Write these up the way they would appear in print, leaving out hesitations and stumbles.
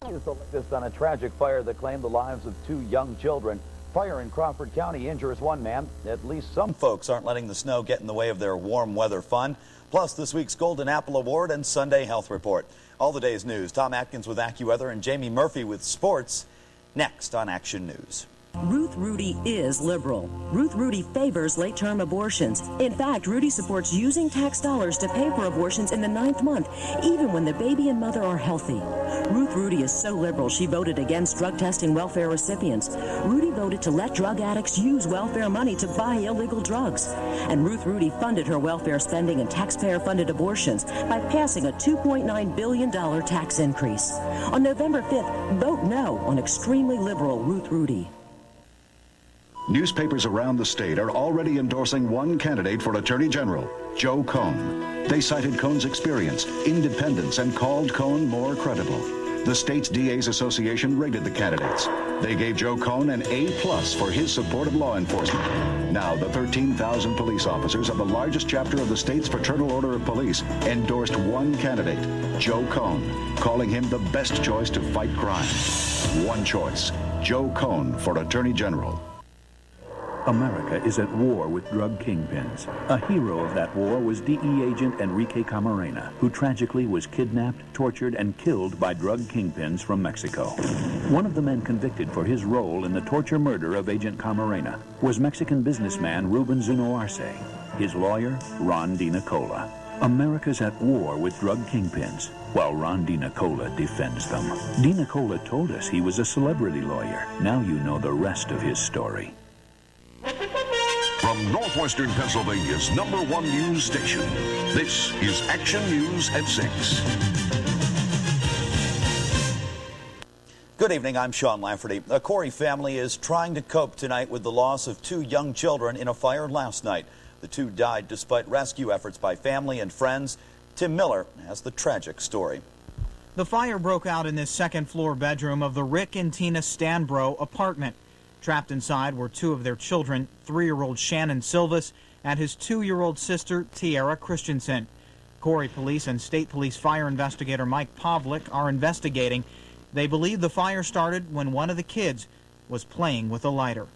Here's the latest on a tragic fire that claimed the lives of 2 young children. Fire in Crawford County injures 1 man. At least some folks aren't letting the snow get in the way of their warm weather fun. Plus this week's Golden Apple Award and Sunday Health Report. All the day's news. Tom Atkins with AccuWeather and Jamie Murphy with sports. Next on Action News. Ruth Rudy is liberal. Ruth Rudy favors late-term abortions. In fact, Rudy supports using tax dollars to pay for abortions in the 9th month, even when the baby and mother are healthy. Ruth Rudy is so liberal, she voted against drug testing welfare recipients. Rudy voted to let drug addicts use welfare money to buy illegal drugs. And Ruth Rudy funded her welfare spending and taxpayer-funded abortions by passing a $2.9 billion tax increase. On November 5th, vote no on extremely liberal Ruth Rudy. Newspapers around the state are already endorsing one candidate for Attorney General, Joe Cohn. They cited Cohn's experience, independence, and called Cohn more credible. The state's DA's Association rated the candidates. They gave Joe Cohn an A+ for his support of law enforcement. Now, the 13,000 police officers of the largest chapter of the state's Fraternal Order of Police endorsed one candidate, Joe Cohn, calling him the best choice to fight crime. One choice, Joe Cohn for Attorney General. America is at war with drug kingpins. A hero of that war was DE agent Enrique Camarena, who tragically was kidnapped, tortured, and killed by drug kingpins from Mexico. One of the men convicted for his role in the torture murder of Agent Camarena was Mexican businessman Ruben Zuno Arce. His lawyer, Ron DiNicola. America's at war with drug kingpins, while Ron DiNicola defends them. DiNicola told us he was a celebrity lawyer. Now you know the rest of his story. From Northwestern Pennsylvania's #1 news station, this is Action News at 6. Good evening, I'm Sean Lafferty. A Corey family is trying to cope tonight with the loss of 2 young children in a fire last night. The 2 died despite rescue efforts by family and friends. Tim Miller has the tragic story. The fire broke out in this second-floor bedroom of the Rick and Tina Stanbro apartment. Trapped inside were 2 of their children, 3-year-old Shannon Silvas and his 2-year-old sister, Tiara Christensen. Corey Police and State Police fire investigator Mike Pavlik are investigating. They believe the fire started when one of the kids was playing with a lighter.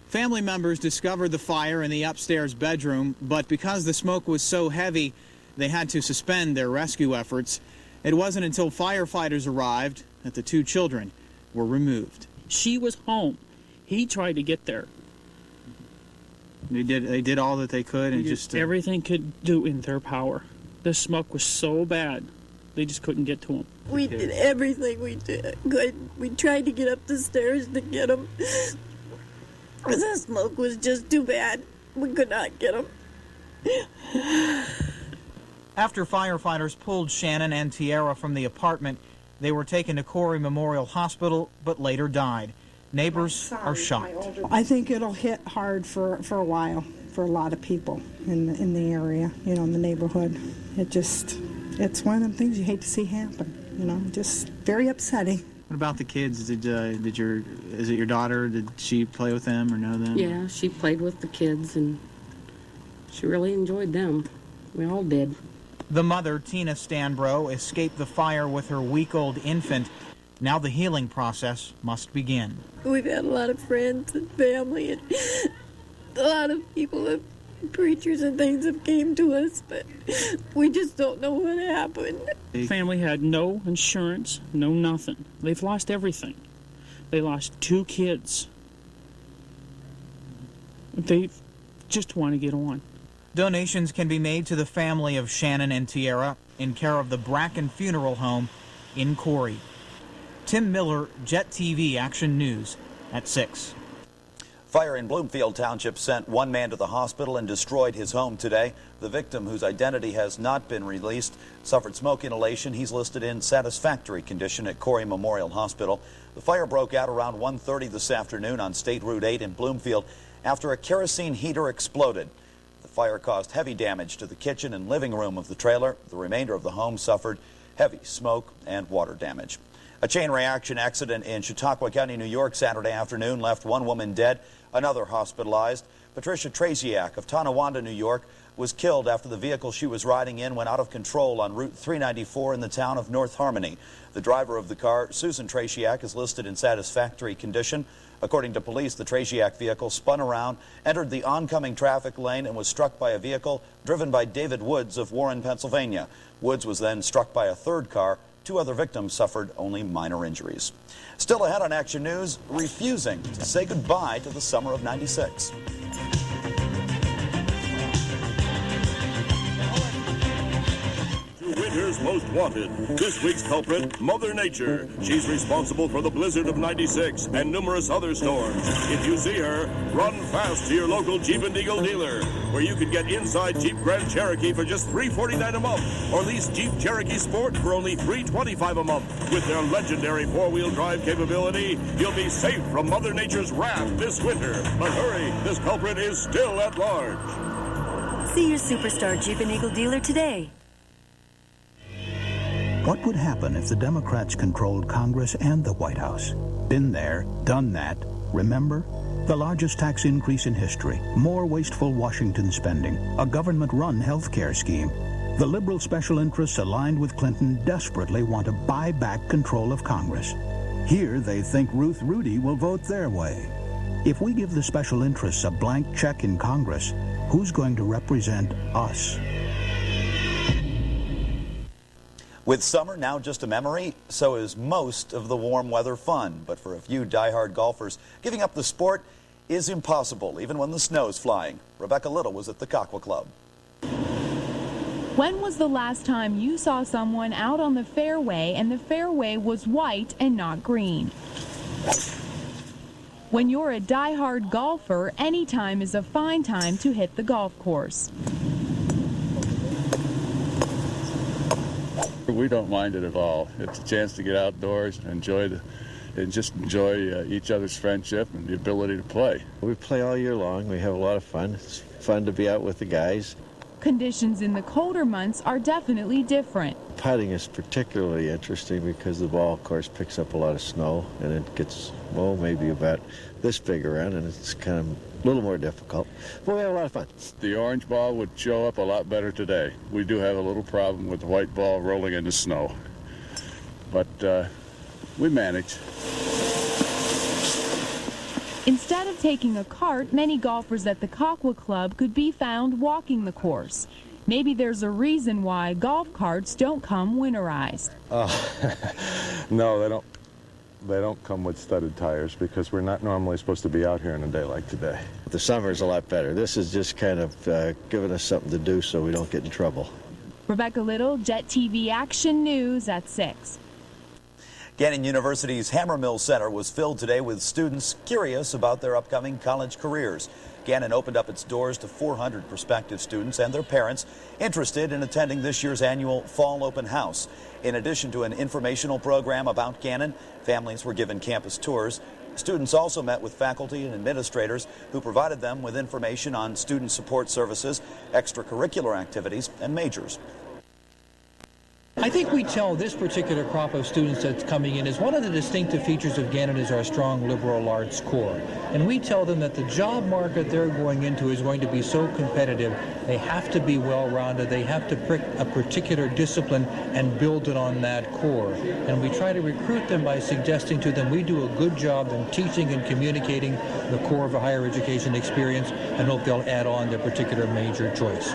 Family members discovered the fire in the upstairs bedroom, but because the smoke was so heavy, they had to suspend their rescue efforts. It wasn't until firefighters arrived that the 2 children were removed. She was home. He tried to get there. They did all that they could, and just everything could do in their power. The smoke was so bad, they just couldn't get to him. We did everything we did. We tried to get up the stairs to get him. The smoke was just too bad. We could not get him. After firefighters pulled Shannon and Tiara from the apartment, they were taken to Corey Memorial Hospital, but later died. Neighbors are shocked. I think it'll hit hard for a while for a lot of people in the area, you know, in the neighborhood. It's one of them things you hate to see happen, you know, just very upsetting. What about the kids? Is it your daughter? Did she play with them or know them? Yeah, she played with the kids and she really enjoyed them. We all did. The mother, Tina Stanbro, escaped the fire with her week-old infant. Now the healing process must begin. We've had a lot of friends and family, and a lot of people, preachers and things have came to us, but we just don't know what happened. The family had no insurance, no nothing. They've lost everything. They lost 2 kids. They just want to get on. Donations can be made to the family of Shannon and Tiara in care of the Bracken Funeral Home in Corey. Tim Miller, JET TV Action News at 6. Fire in Bloomfield Township sent 1 man to the hospital and destroyed his home today. The victim, whose identity has not been released, suffered smoke inhalation. He's listed in satisfactory condition at Corey Memorial Hospital. The fire broke out around 1:30 this afternoon on State Route 8 in Bloomfield after a kerosene heater exploded. The fire caused heavy damage to the kitchen and living room of the trailer. The remainder of the home suffered heavy smoke and water damage. A chain reaction accident in Chautauqua County, New York, Saturday afternoon left 1 woman dead, another hospitalized. Patricia Traziak of Tonawanda, New York, was killed after the vehicle she was riding in went out of control on Route 394 in the town of North Harmony. The driver of the car, Susan Trasiak, is listed in satisfactory condition. According to police, the Trasiak vehicle spun around, entered the oncoming traffic lane, and was struck by a vehicle driven by David Woods of Warren, Pennsylvania. Woods was then struck by a third car. 2 other victims suffered only minor injuries. Still ahead on Action News, refusing to say goodbye to the summer of '96. Winter's Most Wanted. This week's culprit, Mother Nature. She's responsible for the blizzard of '96 and numerous other storms. If you see her, run fast to your local Jeep and Eagle dealer, where you can get inside Jeep Grand Cherokee for just $349 a month, or lease Jeep Cherokee Sport for only $325 a month. With their legendary 4-wheel drive capability, you'll be safe from Mother Nature's wrath this winter. But hurry, this culprit is still at large. See your Superstar Jeep and Eagle dealer today. What would happen if the Democrats controlled Congress and the White House? Been there, done that. Remember? The largest tax increase in history, more wasteful Washington spending, a government-run health care scheme. The liberal special interests aligned with Clinton desperately want to buy back control of Congress. Here they think Ruth Rudy will vote their way. If we give the special interests a blank check in Congress, who's going to represent us? With summer now just a memory, so is most of the warm weather fun. But for a few die-hard golfers, giving up the sport is impossible, even when the snow's flying. Rebecca Little was at the Coqua Club. When was the last time you saw someone out on the fairway and the fairway was white and not green? When you're a die-hard golfer, any time is a fine time to hit the golf course. We don't mind it at all. It's a chance to get outdoors and enjoy each other's friendship and the ability to play. We play all year long. We have a lot of fun. It's fun to be out with the guys. Conditions in the colder months are definitely different. Putting is particularly interesting because the ball, of course, picks up a lot of snow and it gets, well, maybe about this big around, and it's kind of a little more difficult. But we have a lot of fun. The orange ball would show up a lot better today. We do have a little problem with the white ball rolling into snow. But we manage. Instead of taking a cart, many golfers at the Coqua Club could be found walking the course. Maybe there's a reason why golf carts don't come winterized. No, they don't. They don't come with studded tires because we're not normally supposed to be out here on a day like today. The summer's a lot better. This is just kind of giving us something to do so we don't get in trouble. Rebecca Little, JET TV Action News at 6. Gannon University's Hammer Mill Center was filled today with students curious about their upcoming college careers. Gannon opened up its doors to 400 prospective students and their parents interested in attending this year's annual Fall Open House. In addition to an informational program about Gannon, families were given campus tours. Students also met with faculty and administrators who provided them with information on student support services, extracurricular activities, and majors. I think we tell this particular crop of students that's coming in is one of the distinctive features of Gannon is our strong liberal arts core. And we tell them that the job market they're going into is going to be so competitive, they have to be well-rounded, they have to pick a particular discipline and build it on that core. And we try to recruit them by suggesting to them we do a good job in teaching and communicating the core of a higher education experience and hope they'll add on their particular major choice.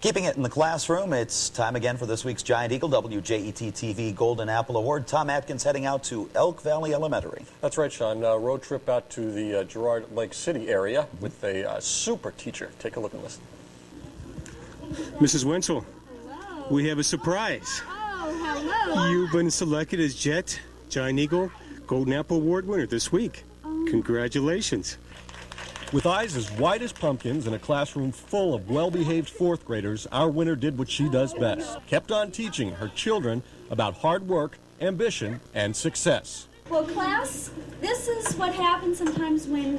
Keeping it in the classroom, it's time again for this week's Giant Eagle WJET TV Golden Apple Award. Tom Atkins heading out to Elk Valley Elementary. That's right, Sean. Road trip out to the Girard Lake City area with a super teacher. Take a look at this. Mrs. Wenzel, hello. We have a surprise. Oh, hello. You've been selected as JET Giant Eagle Golden Apple Award winner this week. Congratulations. With eyes as white as pumpkins and a classroom full of well-behaved fourth graders, our winner did what she does best. Kept on teaching her children about hard work, ambition, and success. Well, class, this is what happens sometimes when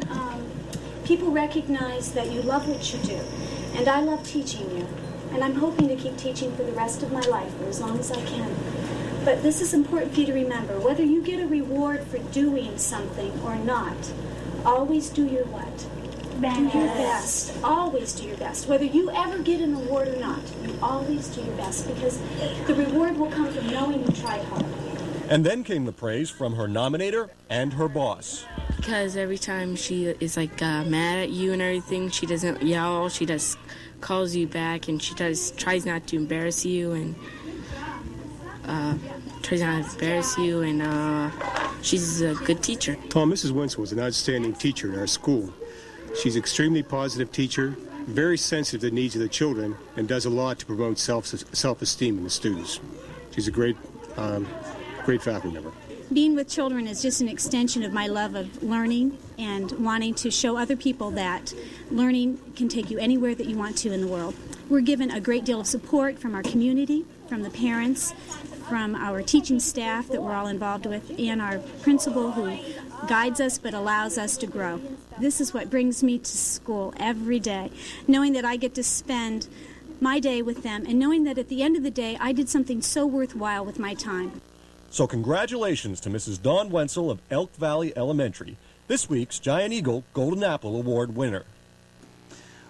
people recognize that you love what you do. And I love teaching you. And I'm hoping to keep teaching for the rest of my life, or as long as I can. But this is important for you to remember. Whether you get a reward for doing something or not, always do your what? Do your best. Always do your best. Whether you ever get an award or not, you always do your best because the reward will come from knowing you tried hard. And then came the praise from her nominator and her boss. Because every time she is like mad at you and everything, she doesn't yell, she just calls you back, and she tries not to embarrass you, and she's a good teacher. Mrs. Wenzel was an outstanding teacher in our school. She's an extremely positive teacher, very sensitive to the needs of the children, and does a lot to promote self-esteem in the students. She's a great faculty member. Being with children is just an extension of my love of learning and wanting to show other people that learning can take you anywhere that you want to in the world. We're given a great deal of support from our community, from the parents, from our teaching staff that we're all involved with, and our principal who guides us but allows us to grow. This is what brings me to school every day, knowing that I get to spend my day with them and knowing that at the end of the day I did something so worthwhile with my time. So congratulations to Mrs. Dawn Wenzel of Elk Valley Elementary, this week's Giant Eagle Golden Apple Award winner.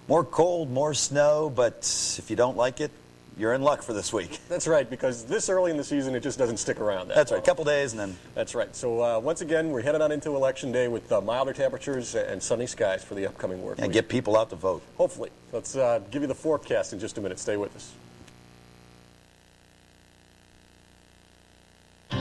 More cold, more snow, but if you don't like it, you're in luck for this week. That's right, because this early in the season, it just doesn't stick around. That's right, a couple days and then... That's right. So once again, we're headed on into Election Day with milder temperatures and sunny skies for the upcoming work week. And get people out to vote. Hopefully. Let's give you the forecast in just a minute. Stay with us.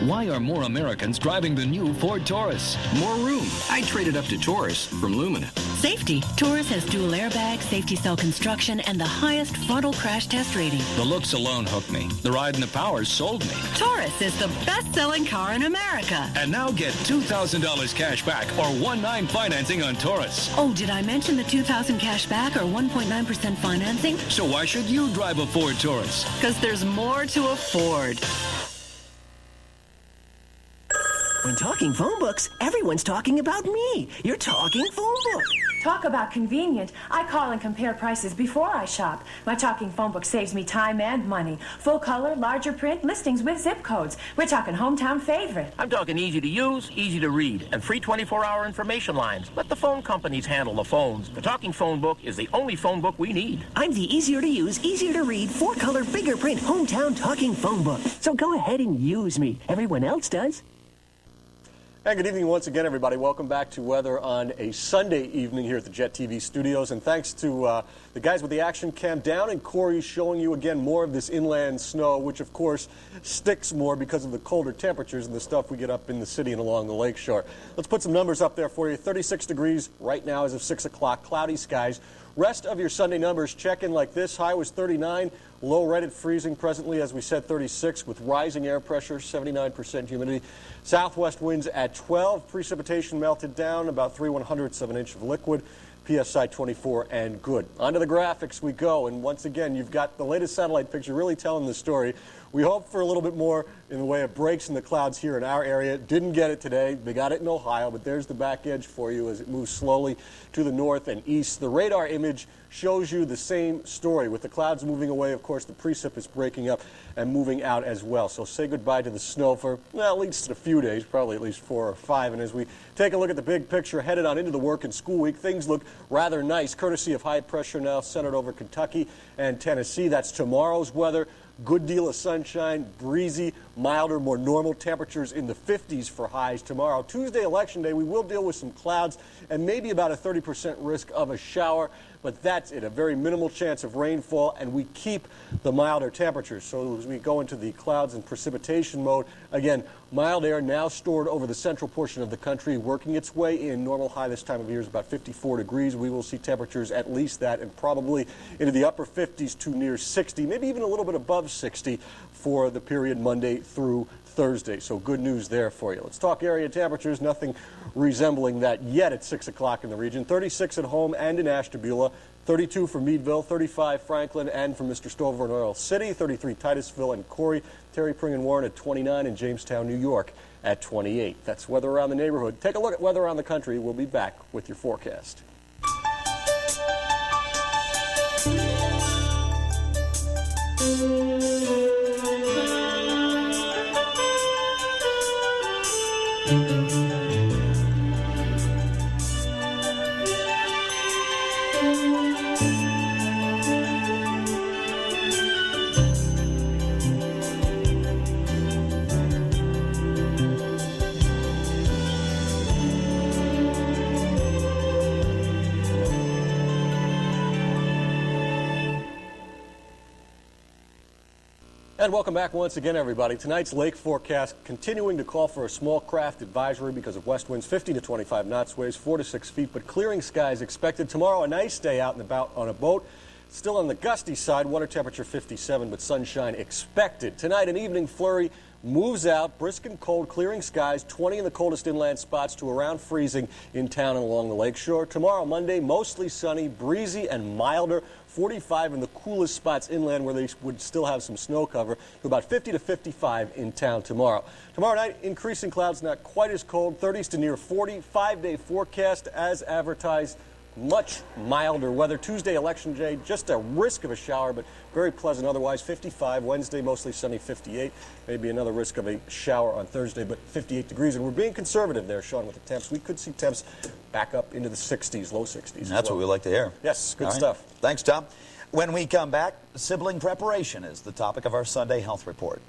Why are more Americans driving the new Ford Taurus? More room. I traded up to Taurus from Lumina. Safety. Taurus has dual airbags, safety cell construction, and the highest frontal crash test rating. The looks alone hooked me. The ride and the power sold me. Taurus is the best-selling car in America. And now get $2,000 cash back or 1.9 financing on Taurus. Oh, did I mention the $2,000 cash back or 1.9% financing? So why should you drive a Ford Taurus? Because there's more to afford. When talking phone books, everyone's talking about me. You're talking phone book. Talk about convenient. I call and compare prices before I shop. My talking phone book saves me time and money. Full color, larger print, listings with zip codes. We're talking hometown favorite. I'm talking easy to use, easy to read, and free 24-hour information lines. Let the phone companies handle the phones. The talking phone book is the only phone book we need. I'm the easier to use, easier to read, 4-color, bigger print, hometown talking phone book. So go ahead and use me. Everyone else does. And good evening once again, everybody. Welcome back to weather on a Sunday evening here at the Jet TV studios. And thanks to the guys with the action cam down in Corey showing you again more of this inland snow, which of course sticks more because of the colder temperatures and the stuff we get up in the city and along the lakeshore. Let's put some numbers up there for you. 36 degrees right now as of 6 o'clock, cloudy skies. Rest of your Sunday numbers check in like this. High was 39, low right at freezing presently, as we said, 36 with rising air pressure, 79% humidity. Southwest winds at 12. Precipitation melted down, about 3/100ths of an inch of liquid. PSI 24 and good. Onto the graphics we go. And once again, you've got the latest satellite picture really telling the story. We hope for a little bit more in the way of breaks in the clouds here in our area. Didn't get it today. They got it in Ohio, but there's the back edge for you as it moves slowly to the north and east. The radar image shows you the same story. With the clouds moving away, of course, the precip is breaking up and moving out as well. So say goodbye to the snow for, well, at least a few days, probably at least 4 or 5. And as we take a look at the big picture headed on into the work and school week, things look rather nice, courtesy of high pressure now centered over Kentucky and Tennessee. That's tomorrow's weather. Good deal of sunshine, breezy, milder, more normal temperatures in the 50s for highs tomorrow. Tuesday, Election Day, we will deal with some clouds and maybe about a 30% risk of a shower, but that's it, a very minimal chance of rainfall, and we keep the milder temperatures. So as we go into the clouds and precipitation mode, again, mild air now stored over the central portion of the country, working its way in. Normal high this time of year is about 54 degrees. We will see temperatures at least that and probably into the upper 50s to near 60, maybe even a little bit above 60 for the period Monday through Thursday. So good news there for you. Let's talk area temperatures. Nothing resembling that yet at 6 o'clock in the region. 36 at home and in Ashtabula. 32 for Meadville, 35 Franklin and for Mr. Stover in Oil City, 33 Titusville and Corey, Terry Pring and Warren at 29, and Jamestown, New York at 28. That's weather around the neighborhood. Take a look at weather around the country. We'll be back with your forecast. And welcome back once again, everybody. Tonight's lake forecast continuing to call for a small craft advisory because of west winds 50 to 25 knots, waves 4 to 6 feet, but clearing skies expected. Tomorrow, a nice day out and about on a boat. Still on the gusty side, water temperature 57, but sunshine expected. Tonight, an evening flurry moves out, brisk and cold, clearing skies, 20 in the coldest inland spots to around freezing in town and along the lakeshore. Tomorrow, Monday, mostly sunny, breezy and milder, 45 in the coolest spots inland where they would still have some snow cover, to about 50 to 55 in town tomorrow. Tomorrow night, increasing clouds, not quite as cold, 30s to near 40, 5-day forecast as advertised. Much milder weather. Tuesday, election day, just a risk of a shower, but very pleasant otherwise. 55. Wednesday, mostly sunny, 58. Maybe another risk of a shower on Thursday, but 58 degrees. And we're being conservative there, Sean, with the temps. We could see temps back up into the 60s, low 60s. That's what we like to hear. Yes, good All right. stuff. Thanks, Tom. When we come back, sibling preparation is the topic of our Sunday Health Report.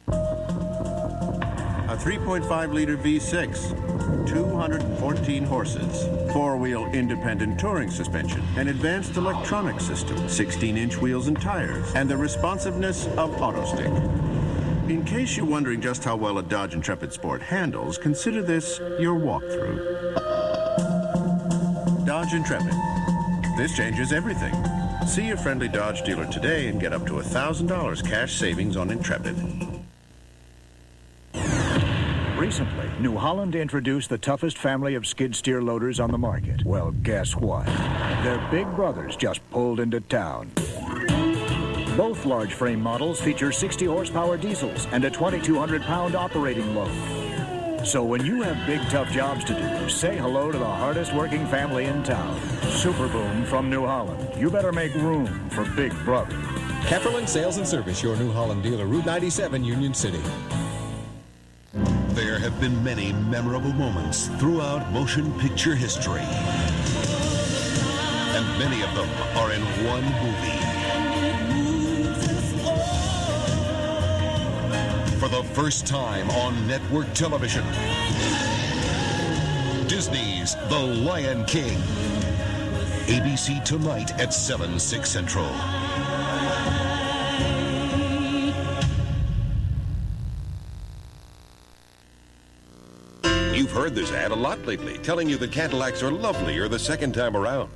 A 3.5-liter V6, 214 horses, four-wheel independent touring suspension, an advanced electronic system, 16-inch wheels and tires, and the responsiveness of AutoStick. In case you're wondering just how well a Dodge Intrepid Sport handles, consider this your walkthrough. Dodge Intrepid. This changes everything. See your friendly Dodge dealer today and get up to $1,000 cash savings on Intrepid. Recently, New Holland introduced the toughest family of skid steer loaders on the market. Well, guess what? Their big brothers just pulled into town. Both large frame models feature 60 horsepower diesels and a 2,200-pound operating load. So when you have big, tough jobs to do, say hello to the hardest working family in town. Super Boom from New Holland. You better make room for Big Brother. Kefferling Sales and Service, your New Holland dealer, Route 97, Union City. There have been many memorable moments throughout motion picture history. And many of them are in one movie. For the first time on network television, Disney's The Lion King. ABC tonight at 7, 6 Central. You've heard this ad a lot lately, telling you that Cadillacs are lovelier the second time around.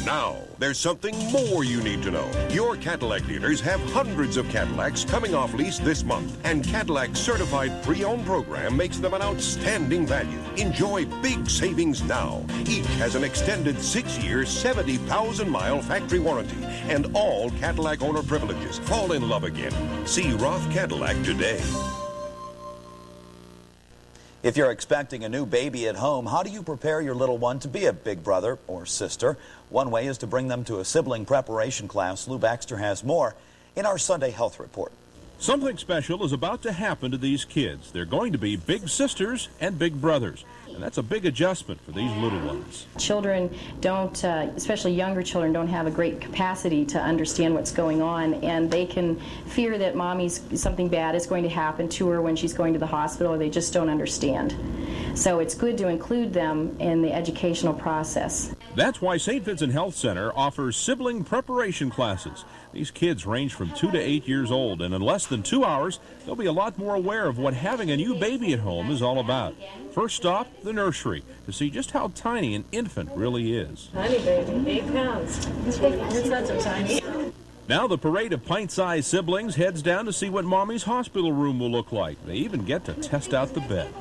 Now, there's something more you need to know. Your Cadillac dealers have hundreds of Cadillacs coming off lease this month, and Cadillac's certified pre-owned program makes them an outstanding value. Enjoy big savings now. Each has an extended 6-year, 70,000-mile factory warranty and all Cadillac owner privileges. Fall in love again. See Roth Cadillac today. If you're expecting a new baby at home, how do you prepare your little one to be a big brother or sister? One way is to bring them to a sibling preparation class. Lou Baxter has more in our Sunday Health Report. Something special is about to happen to these kids. They're going to be big sisters and big brothers. And that's a big adjustment for these little ones. Children don't, especially younger children, don't have a great capacity to understand what's going on, and they can fear that something bad is going to happen to her when she's going to the hospital, or they just don't understand. So it's good to include them in the educational process. That's why St. Vincent Health Center offers sibling preparation classes. These kids range from 2 to 8 years old, and in less than 2 hours, they'll be a lot more aware of what having a new baby at home is all about. First stop, the nursery, to see just how tiny an infant really is. Honey baby, 8 pounds. It's not so tiny. Now the parade of pint-sized siblings heads down to see what Mommy's hospital room will look like. They even get to test out the bed.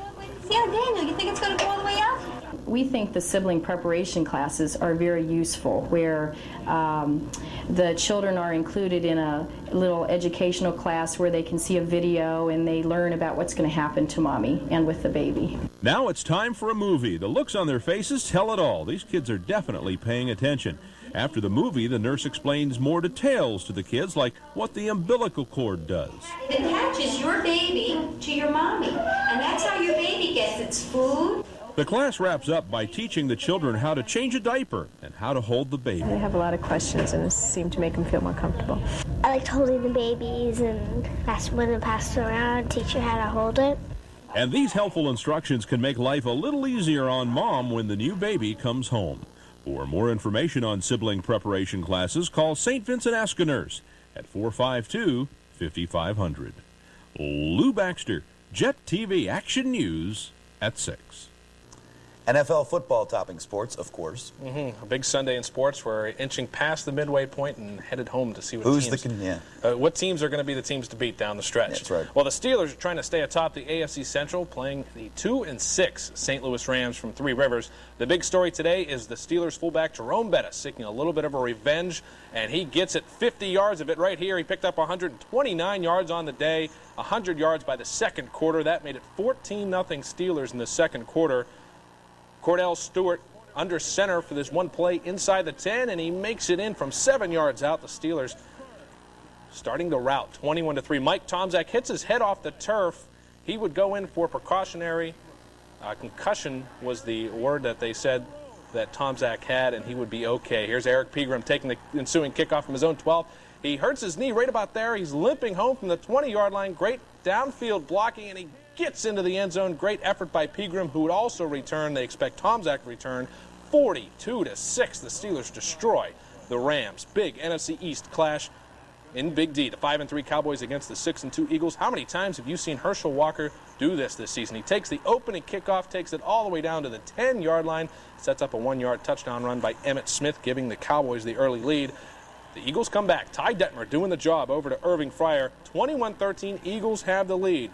Yeah, Daniel, you think it's going to go all the way up? We think the sibling preparation classes are very useful, where the children are included in a little educational class where they can see a video and they learn about what's going to happen to Mommy and with the baby. Now it's time for a movie. The looks on their faces tell it all. These kids are definitely paying attention. After the movie, the nurse explains more details to the kids, like what the umbilical cord does. It attaches your baby to your mommy, and that's how your baby gets its food. The class wraps up by teaching the children how to change a diaper and how to hold the baby. They have a lot of questions, and it seemed to make them feel more comfortable. I liked holding the babies, and when it passed around, teach you how to hold it. And these helpful instructions can make life a little easier on Mom when the new baby comes home. For more information on sibling preparation classes, call St. Vincent Ask a Nurse at 452-5000. 5500. Lou Baxter, Jet TV Action News at 6. NFL football topping sports, of course. A big Sunday in sports. We're inching past the midway point and headed home to see what what teams are going to be the teams to beat down the stretch. That's right. Well, the Steelers are trying to stay atop the AFC Central, playing the 2-6 St. Louis Rams from Three Rivers. The big story today is the Steelers fullback Jerome Bettis seeking a little bit of a revenge, and he gets it 50 yards of it right here. He picked up 129 yards on the day, 100 yards by the second quarter. That made it 14-0 Steelers in the second quarter. Cordell Stewart under center for this one play inside the 10, and he makes it in from 7 yards out. The Steelers starting the route, 21-3. Mike Tomczak hits his head off the turf. He would go in for precautionary concussion was the word that they said that Tomczak had, and he would be okay. Here's Eric Pegram taking the ensuing kickoff from his own 12. He hurts his knee right about there. He's limping home from the 20-yard line. Great downfield blocking, and he gets into the end zone. Great effort by Pegram, who would also return. They expect Tomczak to return. 42-6, the Steelers destroy the Rams. Big NFC East clash in Big D. The 5-3 Cowboys against the 6-2 Eagles. How many times have you seen Herschel Walker do this season? He takes the opening kickoff, takes it all the way down to the 10-yard line, sets up a 1-yard touchdown run by Emmitt Smith, giving the Cowboys the early lead. The Eagles come back. Ty Detmer doing the job over to Irving Fryer. 21-13, Eagles have the lead.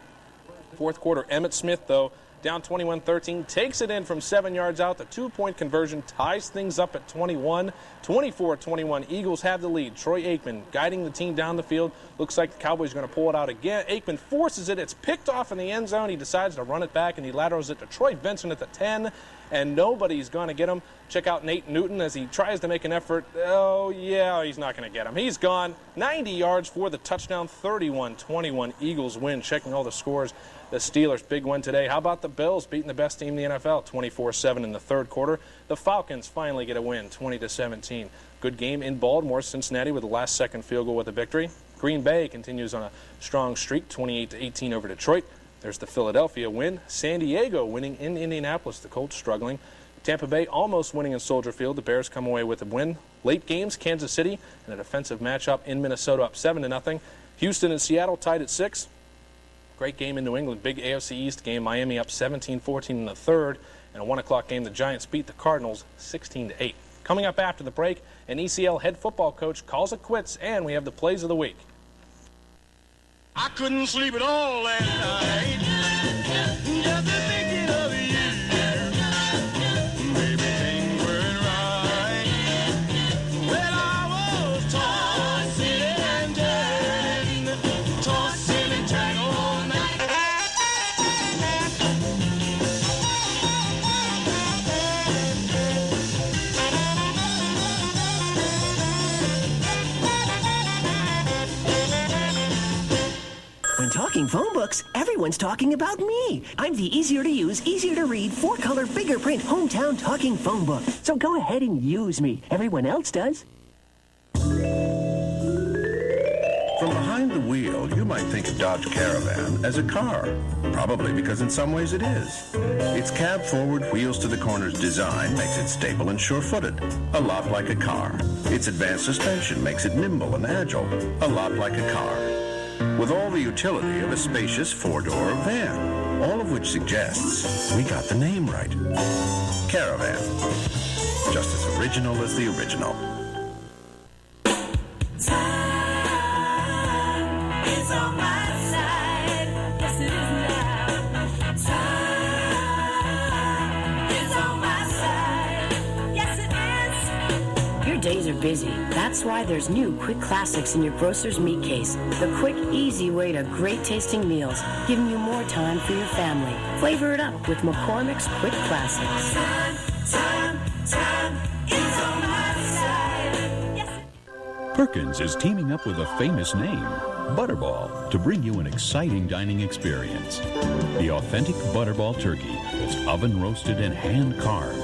Fourth quarter, Emmitt Smith, though, down 21-13, takes it in from 7 yards out. The two-point conversion ties things up at 21. 24-21, Eagles have the lead. Troy Aikman guiding the team down the field. Looks like the Cowboys are going to pull it out again. Aikman forces it. It's picked off in the end zone. He decides to run it back, and he laterals it to Troy Vincent at the 10, and nobody's going to get him. Check out Nate Newton as he tries to make an effort. Oh, yeah, he's not going to get him. He's gone. 90 yards for the touchdown. 31-21, Eagles win. Checking all the scores. The Steelers, big win today. How about the Bills beating the best team in the NFL, 24-7 in the third quarter? The Falcons finally get a win, 20-17. Good game in Baltimore. Cincinnati with the last-second field goal with a victory. Green Bay continues on a strong streak, 28-18 over Detroit. There's the Philadelphia win. San Diego winning in Indianapolis. The Colts struggling. Tampa Bay almost winning in Soldier Field. The Bears come away with a win. Late games, Kansas City and a defensive matchup in Minnesota up 7-0. Houston and Seattle tied at 6. Great game in New England. Big AFC East game. Miami up 17-14 in the third. And a 1 o'clock game, the Giants beat the Cardinals 16-8. Coming up after the break, an ECL head football coach calls it quits, and we have the plays of the week. I couldn't sleep at all last night. Just thinking of you. Baby, things weren't right. Well, I was tossing and turning, tossing and turning all night. When talking phone books, everyone's talking about me. I'm the easier-to-use, easier-to-read, 4-color, bigger print hometown talking phone book. So go ahead and use me. Everyone else does. From behind the wheel, you might think of Dodge Caravan as a car. Probably because in some ways it is. Its cab-forward, wheels-to-the-corners design makes it stable and sure-footed, a lot like a car. Its advanced suspension makes it nimble and agile, a lot like a car. With all the utility of a spacious four-door van, all of which suggests we got the name right. Caravan. Just as original as the original. Time is on my side. Yes, it is now. Time is on my side. Yes, it is. Your days are busy. That's why there's new Quick Classics in your grocer's meat case. The quick, easy way to great tasting meals, giving you more time for your family. Flavor it up with McCormick's Quick Classics. Time is on my side. Yes, Perkins is teaming up with a famous name, Butterball, to bring you an exciting dining experience. The authentic Butterball turkey is oven roasted and hand carved.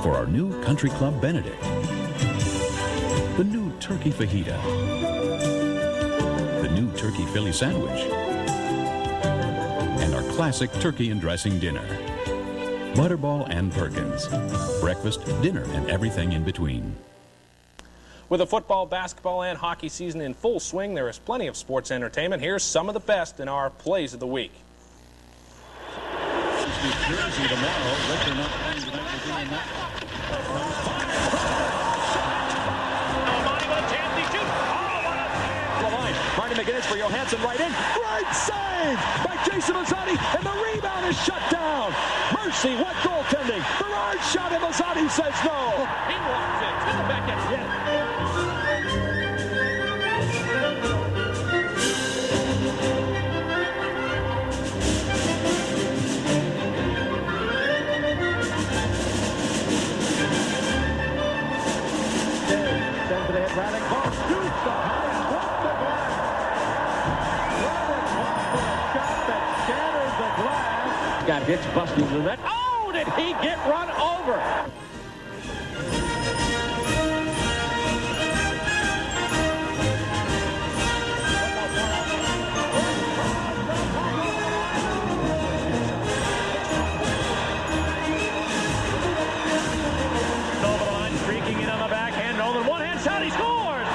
For our new Country Club Benedict, the new turkey fajita, the new turkey Philly sandwich, and our classic turkey and dressing dinner. Butterball and Perkins. Breakfast, dinner, and everything in between. With the football, basketball, and hockey season in full swing, there is plenty of sports entertainment. Here's some of the best in our Plays of the Week. New Jersey tomorrow. Richter not playing tonight. Virginia not. Marty McGinnis for Johansson right in. Great save by Jason Mazzotti, and the rebound is shut down. Mercy, what goaltending? Berard shot and Mazzotti says no. He walks it to the Beckett. Sends it ahead, Radek. Ball shoots the high and off the glass. Radek went for a shot that shattered the glass. Got hits busting the net. Oh, did he get run over? Over the line, streaking in on the backhand. Nolan, one-hand shot, he scores!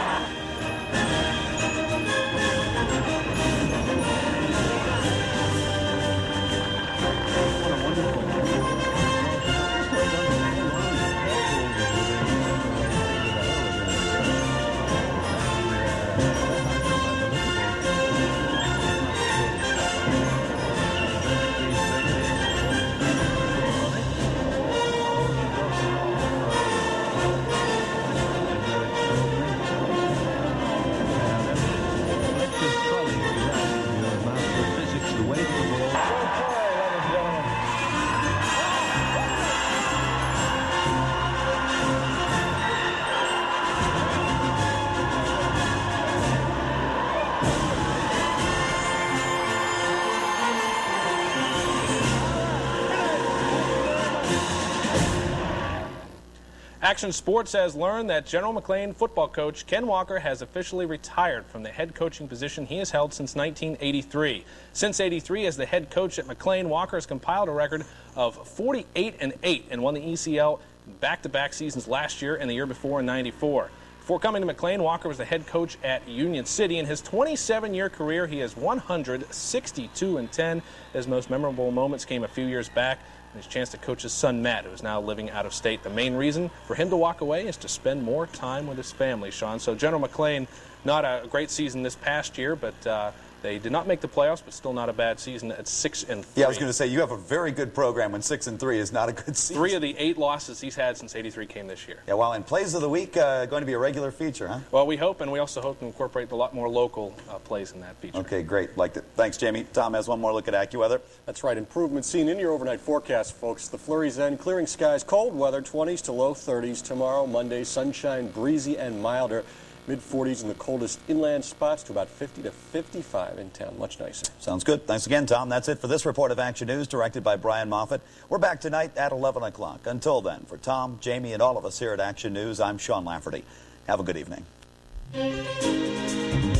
Action Sports has learned that General McLean football coach Ken Walker has officially retired from the head coaching position he has held since 1983. Since '83, as the head coach at McLean, Walker has compiled a record of 48-8 and won the ECL back-to-back seasons last year and the year before in '94. Before coming to McLean, Walker was the head coach at Union City. In his 27-year career, he has 162-10. His most memorable moments came a few years back. His chance to coach his son Matt, who is now living out of state. The main reason for him to walk away is to spend more time with his family, Sean. So General McLean, not a great season this past year, but they did not make the playoffs, but still not a bad season at 6-3. Yeah, I was going to say, you have a very good program when 6-3 is not a good season. 3 of the 8 losses he's had since '83 came this year. Yeah, well, in Plays of the Week, going to be a regular feature, huh? Well, we hope, and we also hope to incorporate a lot more local plays in that feature. Okay, great. Liked it. Thanks, Jamie. Tom has one more look at AccuWeather. That's right. Improvement seen in your overnight forecast, folks. The flurries end. Clearing skies, cold weather, 20s to low 30s. Tomorrow, Monday, sunshine, breezy and milder. Mid-40s in the coldest inland spots to about 50 to 55 in town. Much nicer. Sounds good. Thanks again, Tom. That's it for this report of Action News, directed by Brian Moffat. We're back tonight at 11 o'clock. Until then, for Tom, Jamie, and all of us here at Action News, I'm Sean Lafferty. Have a good evening.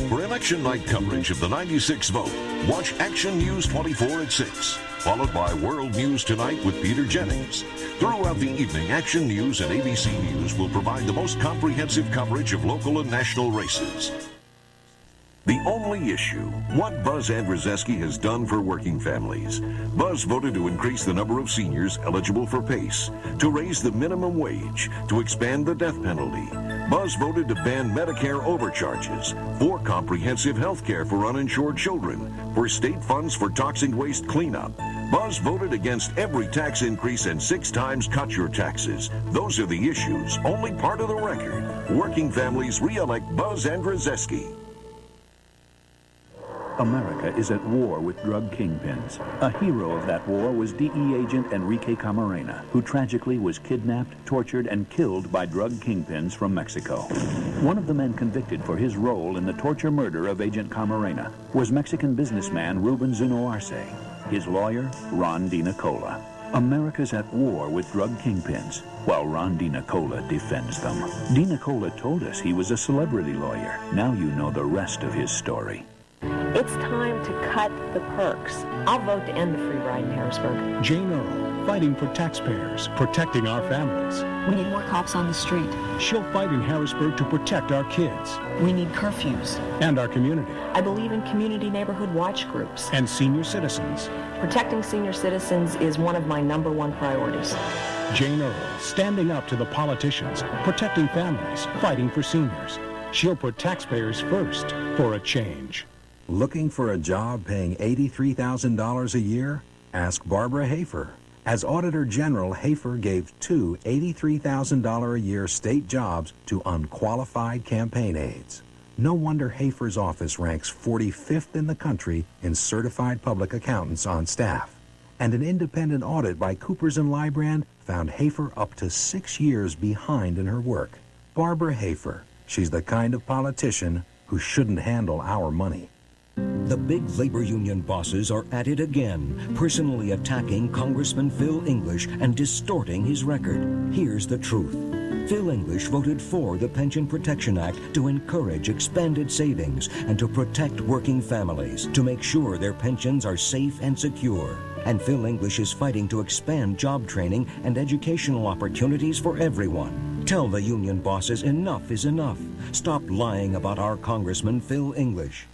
For election night coverage of the 96 vote, watch Action News 24 at 6, followed by World News Tonight with Peter Jennings. Throughout the evening, Action News and ABC News will provide the most comprehensive coverage of local and national races. The only issue, what Buzz Andrzejewski has done for working families. Buzz voted to increase the number of seniors eligible for PACE, to raise the minimum wage, to expand the death penalty. Buzz voted to ban Medicare overcharges, for comprehensive health care for uninsured children, for state funds for toxic waste cleanup. Buzz voted against every tax increase and 6 times cut your taxes. Those are the issues, only part of the record. Working families re-elect Buzz Andrzejewski. America is at war with drug kingpins. A hero of that war was DE agent Enrique Camarena, who tragically was kidnapped, tortured, and killed by drug kingpins from Mexico. One of the men convicted for his role in the torture murder of Agent Camarena was Mexican businessman Ruben Zuno Arce. His lawyer, Ron DiNicola. America's at war with drug kingpins, while Ron DiNicola defends them. DiNicola told us he was a celebrity lawyer. Now you know the rest of his story. It's time to cut the perks. I'll vote to end the free ride in Harrisburg. Jane Earl, fighting for taxpayers, protecting our families. We need more cops on the street. She'll fight in Harrisburg to protect our kids. We need curfews. And our community. I believe in community neighborhood watch groups. And senior citizens. Protecting senior citizens is one of my #1 priorities. Jane Earl, standing up to the politicians, protecting families, fighting for seniors. She'll put taxpayers first for a change. Looking for a job paying $83,000 a year? Ask Barbara Hafer. As Auditor General, Hafer gave 2 $83,000 a year state jobs to unqualified campaign aides. No wonder Hafer's office ranks 45th in the country in certified public accountants on staff. And an independent audit by Coopers & Lybrand found Hafer up to 6 years behind in her work. Barbara Hafer. She's the kind of politician who shouldn't handle our money. The big labor union bosses are at it again, personally attacking Congressman Phil English and distorting his record. Here's the truth. Phil English voted for the Pension Protection Act to encourage expanded savings and to protect working families, to make sure their pensions are safe and secure. And Phil English is fighting to expand job training and educational opportunities for everyone. Tell the union bosses enough is enough. Stop lying about our Congressman Phil English.